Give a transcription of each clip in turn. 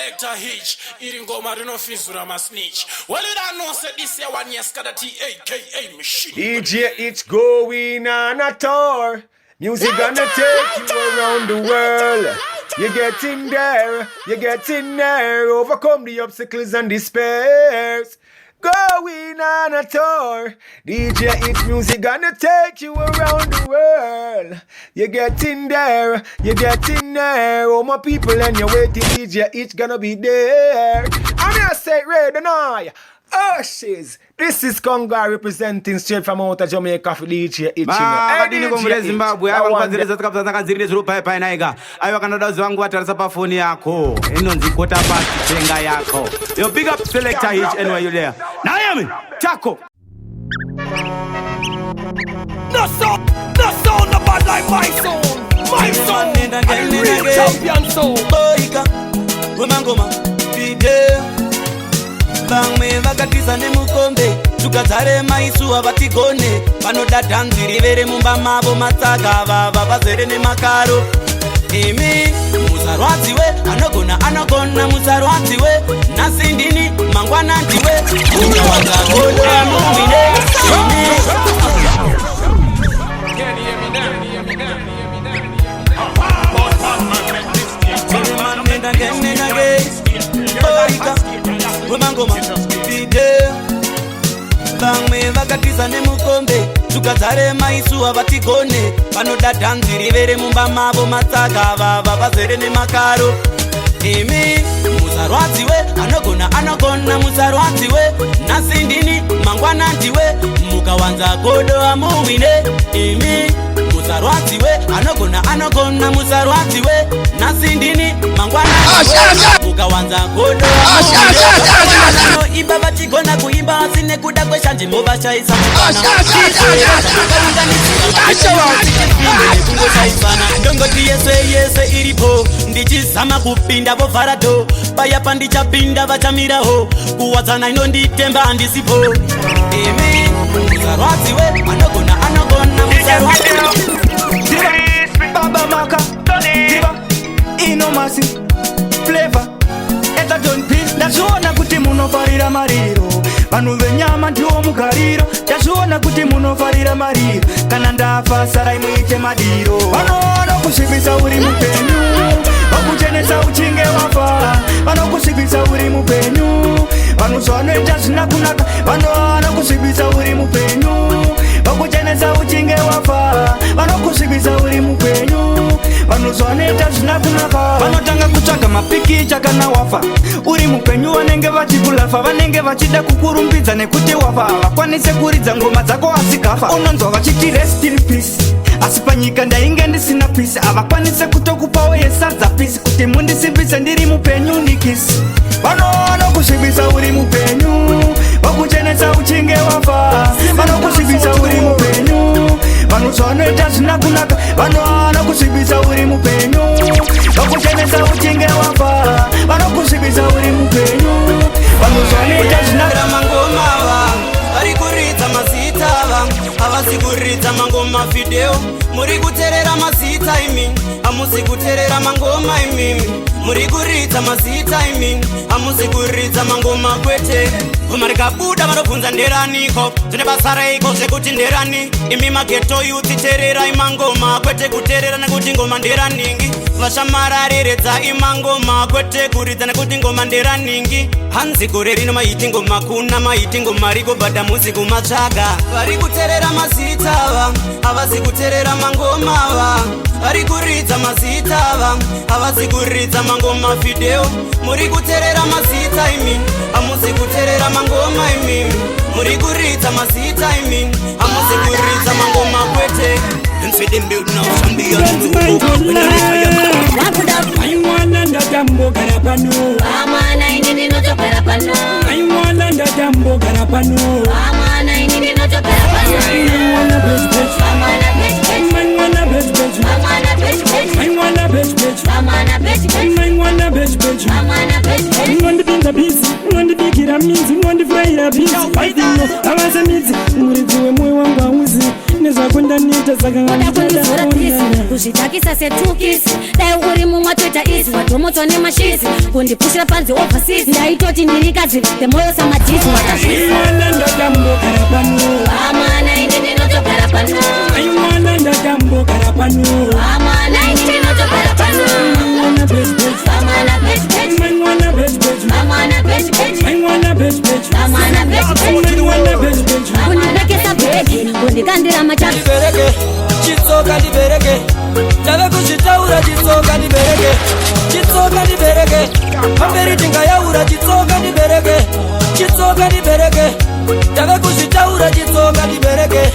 Selector Hitch, Iringoma Renofizura Masnitch. Well, you don't know, say this year 1 year Skada aka machine. DJ Hitch going on a tour. Music gonna take you around the world. You get in there, overcome the obstacles and despairs. Going on a tour. DJ Hitch music gonna take you around the world. You get in there, all my people and you're waiting. DJ Hitch gonna be there. I'm here say red and I. Oh shiz, this is Conga representing straight from out of Jamaica for DJ Hitch. Madini kumule Zimbabwe awakazireza tukapata nakazirire zuru pai naiga. Ayo kanadazi wangu atarasa pa phone yako. Inonzi kota pasi chenga yako. Yo big up Selector Hitch anywhere you there. Naomi, Chaco. No sound no bad like my sound. My sound, the real champion sound. Boyka, Wemangoma, Fide. Bang me vakatiza nemukombe tukazare maisu avatigone vanoda dhanzi rivere mumba mavo matsaga vava vazere nemakaro imi muzarwadziwe anogona muzarwadziwe nasindini mangwana ndiwe unyawadzagona mumine Wemangoma, Fide. Bang me vakatiza nemukombe tukazare maisu avatigone vanoda dhanzi rivere mumba mavo matsaga vava vazere nemakaro imi muzarwadziwe anogona muzarwadziwe nasindini mangwana ndiwe mukawanza godo amuwine imi muzarwadziwe anogona muzarwadziwe nasindini mangwana mukawanza godo imba vachigona kuimba asine kuda kweshanje mbova chaisa ndongoti yese iripo ndichizama kupinda vovharado paya pandichapinda vachamiraho kuwadzana inonditemba handisipo imi muzarwadziwe anogona muzarwadziwe Baba Maka, Diva, Inomasi, Flavor, Eta Don Peace. Ndazuona kuti munofarira mariro, vanhu venyama ndiwo mugariro. Ndazuona kuti munofarira mariro, kana ndafa sarai muite madiro. Vanoona kusvibisa uri mupenyu, vakuchenesa uchinge wafa. Vanokusvibisa uri mupenyu, vanhu zvavanoita zvina kunaka. Vanoona kusvibisa uri mupenyu, vakuchenesa uchinge wafa. Vanokusvibisa uri mupenyu, vanhu zvavanoita zvina kunaka. Vanotanga kutsvaga mapikicha kana wafa uri mupenyu, vanenge vachikulafa, vanenge vachida kukurumbidza nekuti wafa. Havakwanise kuridza ngoma dzako asikafa, unonzwa vachiti rest in peace. Asi panyika ndainge ndisina peace, havakwanise kutokupawo yesadza peace kuti mundisimbise ndiri mupenyu nikisi. Vanokusvibisa uri mupenyu, vakuchenesa uchinge wafa. Vanokusvibisa uri mupenyu, vanhu zvavanoita zvina kunaka. Vanokusvibisa uri mupenyu, vakuchenesa uchinge wafa. Vanokusvibisa uri mupenyu, vanhu zvavanoita zvina mangoma vari kuridza mazita havasi kuridza mangoma video. Muri kuterera mazita imi, hamusi kuterera mangoma imi. Muri kuridza mazita imi, hamusi kuridza mangoma kwete. Goma rikabuda vanobvunza nderaniko, zvine basa reiko zvekuti nderani. Imi mageto youth tererai mangoma kwete kuterera nekuti ngoma nderaningi. Vashamarareredza imangoma kwete kuridza nekuti ngoma nderaningi. Hanzi gore rino maiti ngoma kuna maiti ngoma riko bada musi kumatsvaga. Vari kuterera mazita havasi kuterera mangoma vari kuridza mazita havasi kuridza mangoma video. Muri kuterera mazita imi, hamusi kuterera mangoma imi. Muri kuridza mazita imi, hamusi kuridza mangoma kwete. Infidin build now champion when I retire. Wrap it up. I wanna know Jambo Garapano. Amana ini no Garapano. I wanna know Jambo Garapano. Amana ini no Garapano. I wanna bitch. Amana bitch. I wanna bitch. Amana bitch. I wanna bitch. Amana bitch. I wanna bitch. Amana bitch. You want the beans a piece, you want the big it a means, you want the fry a piece. I think I was a means, we do a more one. Neza kwenda nita zaka ngani kuzvitakisa setukisi dai uri mumwe toita izi watomotwa nemashizi kundipushira panze overseas ndaitoti ndiri kadzi demoyo samadhizi Mwana ndakambogara pano amana ine ndinotogara pano mwana ndakambogara pano amana ine ndinotogara pano mwana bitch amana bitch mwana bitch amana bitch mwana bitch amana bitch kundipekesa bhegi kundikandira machaka Ndibereke, chitsoka ndibereke Tave kuzvitaura chitsoka ndibereke Chitsoka ndibereke Pamberi tingayaura chitsoka ndibereke Chitsoka ndibereke Tave kuzvitaura chitsoka ndibereke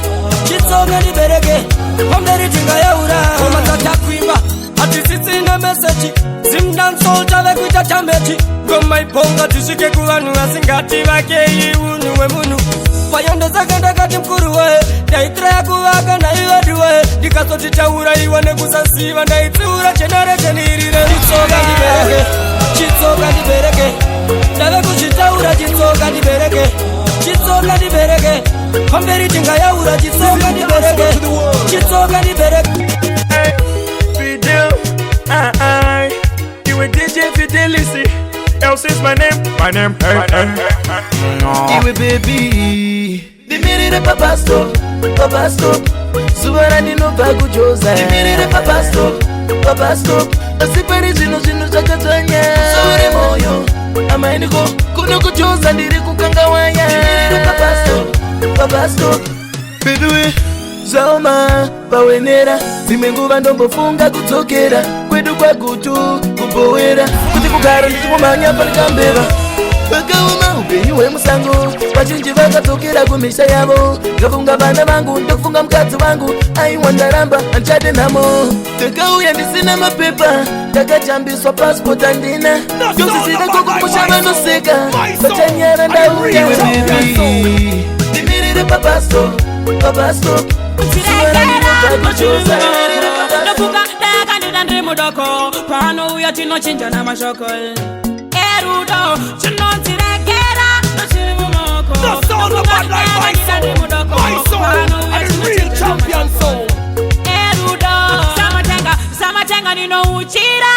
Chitsoka ndibereke Pamberi tingayaura Koma tatakwimba Hatisitsine meseji Zimdansol tave kuita chamechi Goma iponga tusike kuvanhu Asingati vakei unu wemunu Payande zakenda kati mkuru we Ndaitrea kuvaka na iwedu we Ndikazotitaura iwa nekusasiva Ndaitsura generation irire Chitsoka ndibereke Chitsoka ndibereke Ndave kuchitaura chitsoka ndibereke Chitsoka ndibereke Pamberi tingayaura chitsoka ndibereke Chitsoka ndibereke Hey, Fidel, you a DJ Fidelity. Else is my name, Iwe baby Dimirire papa stop Subara ndinobva kujoza Dimirire papa stop Asipari zvinhu zvakadzanya Sore moyo Amainiko kuno kujoza ndiri kukanga waya Dimirire papa stop Bedwe Zauma pawenera Dzimwe nguva ndombofunga kudzokera Kwedu kwagutu kubowera Kuti kugara ndichikumanya panikambeva Vakauma upenyu hwemusango Vazhinji vakadzokera kumisha yavo Ngafunga vana vangu ndofunga mukadzi wangu Aiwa ndaramba handichade nhamo Ndakauya ndisina mapepa Ndakajambiswa passport handina Ndozisida kokumusha vanoseka Vachanyara ndauya Dimirire papa stop Ndofunga ndakandida ndiri mudoko Pano uya tinochinja namashoko Erudo chinonzirekera Ndochiri mumoko Ndofunga ndakandida ndiri mudoko Pano uya tinochinja namashoko Erudo Samatenga ninouchira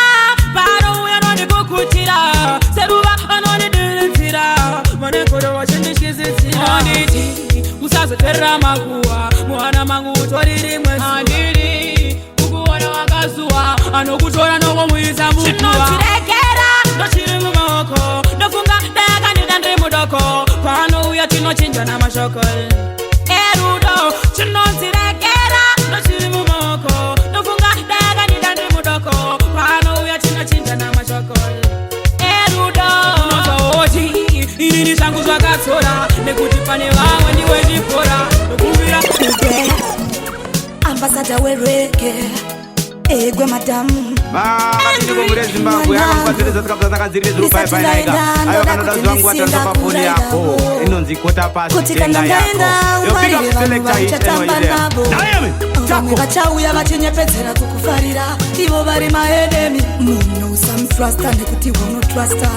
Pano uya nondikukutira Seruva anondidiritsira Manekodo wachindishkizitsira Anditi Musazoterera makuwa Mwana mangu utoriri mwezi Andiri Kukuona wakazuwa Anokutora noko muisa mukua Chinonzirekera Ndochiri mumoko Ndofunga ndakandida ndiri mudoko Pano uya tinochinja namashoko Erudo Chinonzirekera Ndochiri mumoko Ndofunga ndakandida ndiri mudoko Pano uya tinochinja namashoko Erudo Unozaoti Inini zvangu zvakatsora Nekuti pane vamwe ndiwe ndipora Ndokumbira Ambassador wereke Egwe madamu Vakatindiko muri Zimbabwe Akamukwaziriza takadzirire zviro pai naika Aiwa kanodazi wangu watarisa pafoni yako Inonzi kota pasi tenga yako Yo big up selector hit anyway Vamwe vachauya vachinyepedzera kukufarira Ivo vari maenemy Munhu usamtrusta nekuti unotrusta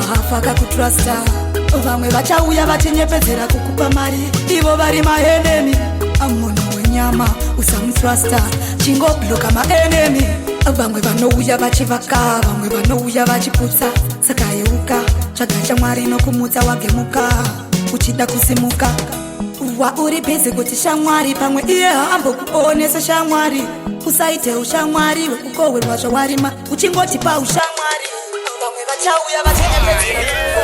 Hafa kakutrusta Vamwe vachauya vachinyepedzera kukupa mari Ivo vari maenemy Munhu wenyama usamtrusta Chingobloka maenemy Vamwe vanouya vachivaka Vamwe vanouya vachiputsa Saka yeuka Tsvaga shamwari nokumutsa wagemuka Uchida kusimuka Wa uri busy kuti shamwari Pamwe iye haambokuonesa shamwari Usaite ushamwari Wekukowerwa zvawarima Uchingoti pa ushamwari Vamwe vachauya vachinyepedzera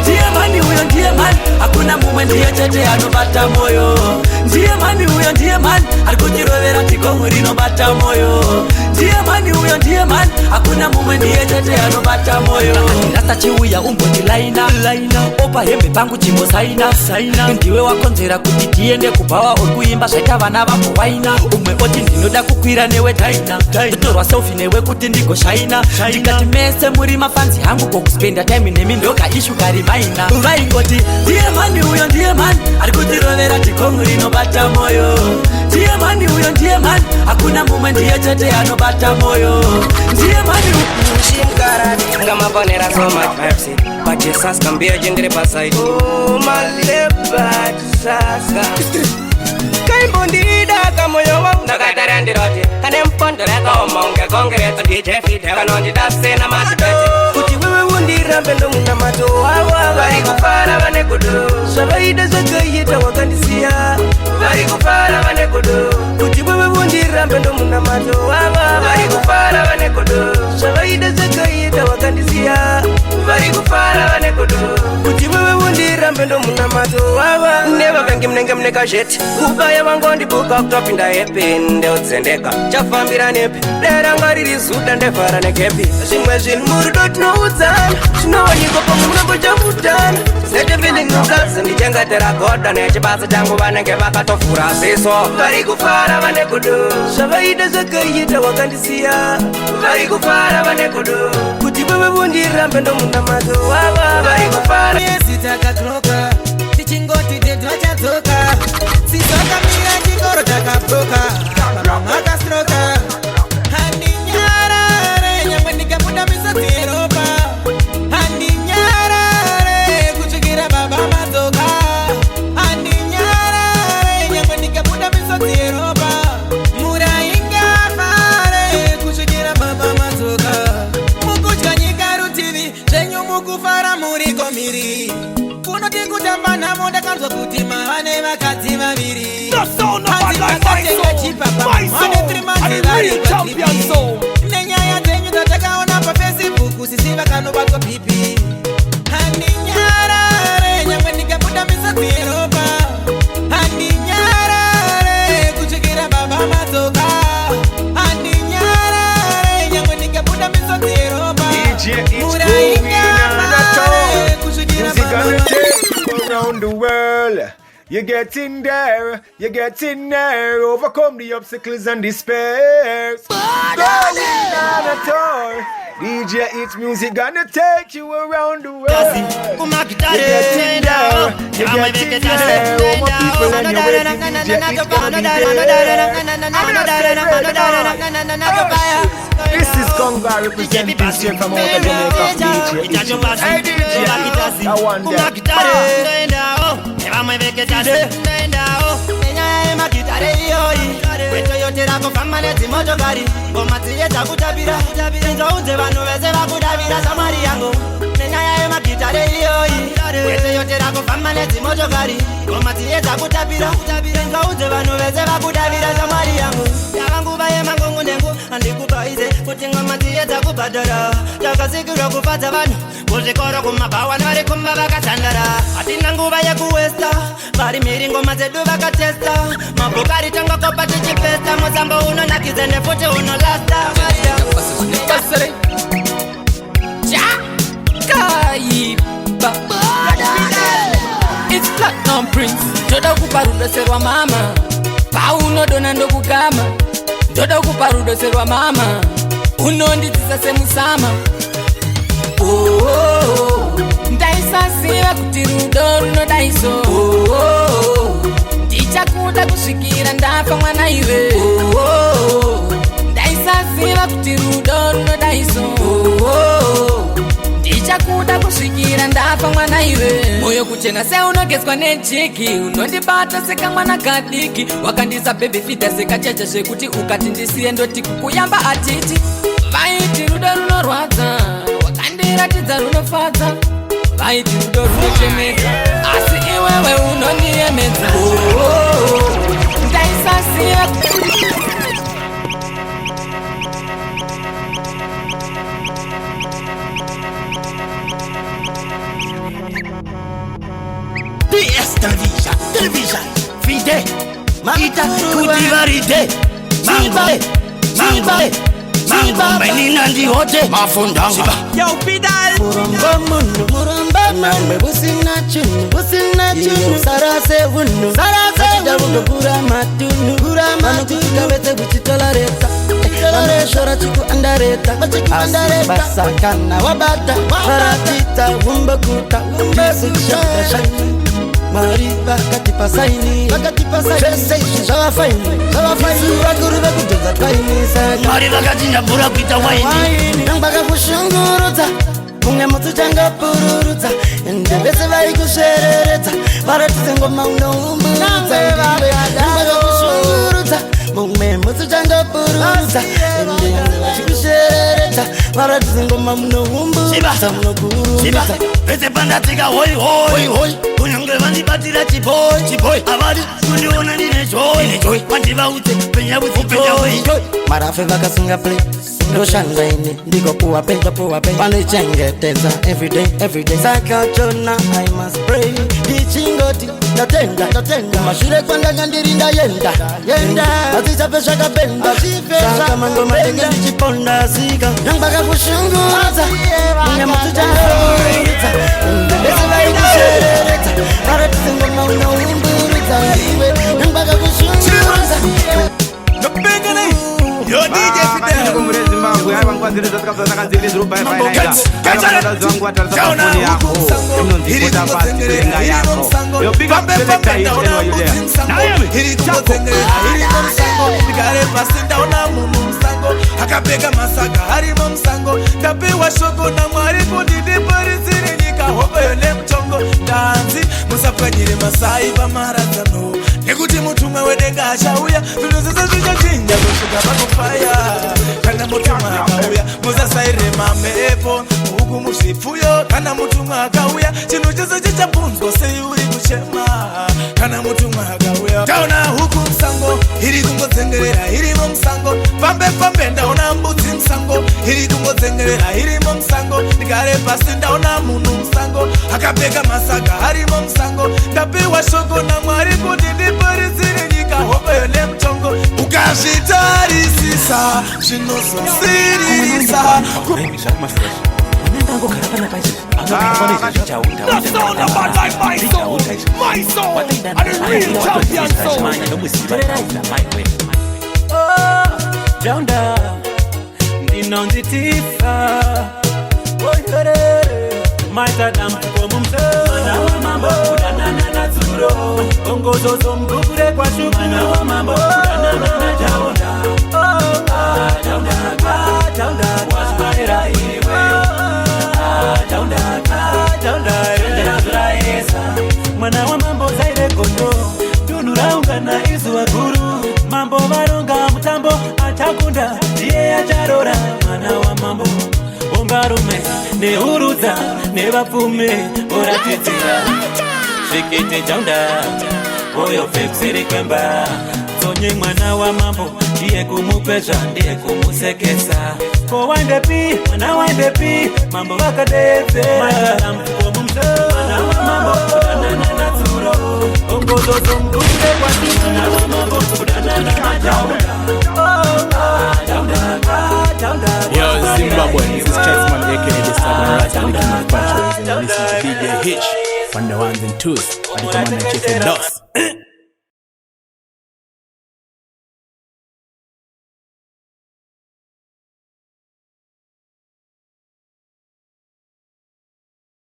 Ndiye mani huyo ndiye mani Hakuna mumwe ndiye chete anobata moyo Ndiye mani huyo ndiye mani Arikutirovera tikomu rinobata moyo Ndiye mani huyo ndiye mani Hakuna mumwe ndiye chete anobata moyo Rasta chiuya umboti laina Opa hembe pangu chimbo saina Ndiwe wakonzera kuti tiende kubawa Orikuimba zvaita vana vako waina Umwe oti ndinoda kukwira newe daina Ndotorwa selfie newe kuti ndigo shaina Ndikati mese muri mafanzi hangu Kokuspenda time nemi ndoka ishu kari maina Vaingoti ndiye mani huyo ndiye mani Arikutirovera tikomu rinobata moyo Ndiye mani huyo ndiye mani Hakuna mumwe ndiye chete anobata moyo Ndiye mani Mushimkarani Ngamapanera so much Pepsi But Jesus can be a jingri pasai Oh my lip bad Sasa Ukaimbondida kamoyo wangu Nakatara ndiroti Kane mpondoreka omonge kongreto DJ Fide Kanondi dasena matibeti Kuti wewe undira mbendo muna mato wawa Bari kufara vane kudu Shabaida zaka yita wakandisia Bari kufara vane kudu Kuti wewe undira mbendo muna mato wawa Bari kufara vane kudu Shabaida zaka yita wakandisia Bari kufara vane kudu Kuti wewe undira mbendo muna mato wawa Neva vengi mnenge mneka shit Ubaya wangu ndi buka kutopinda hepi Nde utsendeka Chafambira nepi Dera ngariri zuda ndefara nekepi Shimwe shin murudo tunoudzana Shinowaniko pamunambo chafutana Sete feeling nublasa Ndichenga tera goda Nechibasa changu vanenge vakatofura siso Vari kufara vane kudu Shavaida zakayita wakandisia Vari kufara vane kudu Kuti wewe wundira mbendo muna mato wawa Vari kufara Yesi taka kroka Tichingoti dedwa chatoka Sisoka mira chikoro taka proka Maka stroka Handi nyarare Nyamwe nikamuda misa tiropa Handi nyarare Kuchukira baba matoka Handi nyarare Nyamwe nikamuda misa tiropa Mura inga fare Kuchukira baba matoka Mukuchka nyikaru TV Chenyu mukufara muri komiri Kuno kikutamba na moda kanzo kutima Hane makati mabiri The sound of my life, my champion soul. Nenya ya tenyu tataka ona pa Facebook Sisiva kano bako pipi Hani nyarare Nyamwe nikamuda misa tiropa Hani nyarare Kuchukira baba matoka Hani nyarare Nyamwe nikamuda misa tiropa Mura inga fare Kuchukira baba matoka Around the world, you're getting there, overcome the obstacles and despairs. Going on a tour, DJ It's Music gonna take you around the world. You're getting there, all my people and you're waiting. DJ It's gonna be there. This is Conga representing straight from out of Jamaica. DJ It's Music. Hey DJ, I want that. Weto yote rako fama neti mojo gari Goma tiye takutapira Nzounze vanu veze vakudavira samari yangu Nenya ya makitare yoi Weto yote rako fama neti mojo gari Goma tiye takutapira Nzounze vanu veze vakudavira samari yangu Yavangu baye mangungu nengu Andikubaize Kutinga matiye takubadara Takasikura kupata vanu Kuzikoro kumabawa nari kumbaba katandara Atina nguva ya kuwesta Bari miringo mazedu baka testa Mabukari tanga kopa tichipesta Mozambo uno na kizende futi uno lasta Basere Jakaiba It's Platinum Prince Ndoda kuparudo serwa mama Pauno dona ndo kugama Ndoda kuparudo serwa mama Uno nditisa semu sama Ndaisasiwa kuti rudo runo daiso Ndichakuda kusvikira ndafa mwana iwe Ndaisasiwa kuti rudo runo daiso Ndichakuda kusvikira ndafa mwana iwe Moyo kuchena se unogezwa nejiki Unondibata seka mwana kadiki Wakandisa baby fita seka cheche shekuti ukati ndisiye ndoti kukuyamba atiti Vaiti rudo runo rwadza Wakandiratidza runofadza Vaiti rudo runochemeka Asi iwewe unoniemedza Ndaisasiya PS Television Fide Maita Kudivaride Mangombe nina ndi hote mafundanga Yo Pidal Muramba manu Busina chunu Sarase wunu Achida wunu Gura matunu Kawete buchitolareta Shora chiku andareta Basa kana wabata Paratita wumbakuta Shakashani Mariba katipa saini Fese shawa faini Sura kuruba kujoza kaini Mariba katina pura kuita waini Nambaka kushunguruta mumwe muti uchangopururudza ende vese vari kushereredza varatidze ngoma unoumburudza vakakushungurudza mumwe muti uchangopururudza ende vachikushereredza varatidze ngoma munoumburudza munokurudza vese pandatsika hoi hoi hoi kunyange vandibatira chiboi avadi kundiona ndine joy vandivaudze penya vutipenya marafe vakasunga play ndoshanda ine ndikopuwa pe vanochengetedza everyday saka chona I must pray ichingoti ndatenga mashure kwandanga ndiri ndayenda azichape zvakapenda saka mangoma tenge ndichiponda zika nangwaka kushungudza mumwe mutuchangourudza ndese vaikushereredza varatidze ngoma unoumburudza iwe nangwaka kushungudza Yo DJ Fidel kumure Zimbabwe avangwanziriza takazakaziri zuru bye bye naika kana zangu atarisa phone yako inonzikuta pasi tenga yako yo big up selector hit anyway you there naime hiri kumotengera hiri mumsango ndikare pasi ndaona munhu musango akapfeka masaka harimo musango ndapiwa shoko naMwari kuti ndiporisire nyika hope yone mutongo ndanzi musapwanyire masai pamaradzano nekuti mutumwa wedenga achauya zvinhu zvose zvichachinja kusvika pakufaya kana mutumwa akauya musasaire mamhepo huku muzvipfuyo kana mutumwa akauya chinhu chose chichabvunzwa sei uri kuchema kana mutumwa akauya ndaona huku musango iri kungotsengerera irimo musango pambe ndaona mbudzi musango iri kungotsengerera irimo musango ndikare pasi ndaona munhu musango akapfeka masaka arimo musango ndapiwa shoko naMwari kuti ndiporisire nyika hope yone mutongo ukazvitarisisa zvinozosirisa The sound of bad like my soul, and the real champion soul. Oh, Jonda, ndinonzi Tifa. Maitadam kumumse mana wa mambo kudanana na zuro ongozozo mkukure kwa shuku mana wa mambo kudanana na Jonda. Jonda wasmaira iwe Jonda endazuraesa mwana wa mambo zaire kondo tunuraunga na izu wa guru mambo varonga mutambo atakunda ndiye acharora mwana wa mambo ungarume neurudza nevapfume oratidzira zvikete Jonda oyo pepsiri kwemba tsonye mwana wa mambo ndiye kumupezva ndiye kumusekesa kowandepi mwana wandepi mambo vakadedzera mwana wa mambo kudanana na tsuro ongozozo mkukure kwasi mwana wa mambo kudanana na Jonda. Yo, Zimbabwe, this is Chessman aka the Stubborn Rat, and the King of Punchers, and listen to DJ Hitch on the ones and twos, and the commander chief and boss.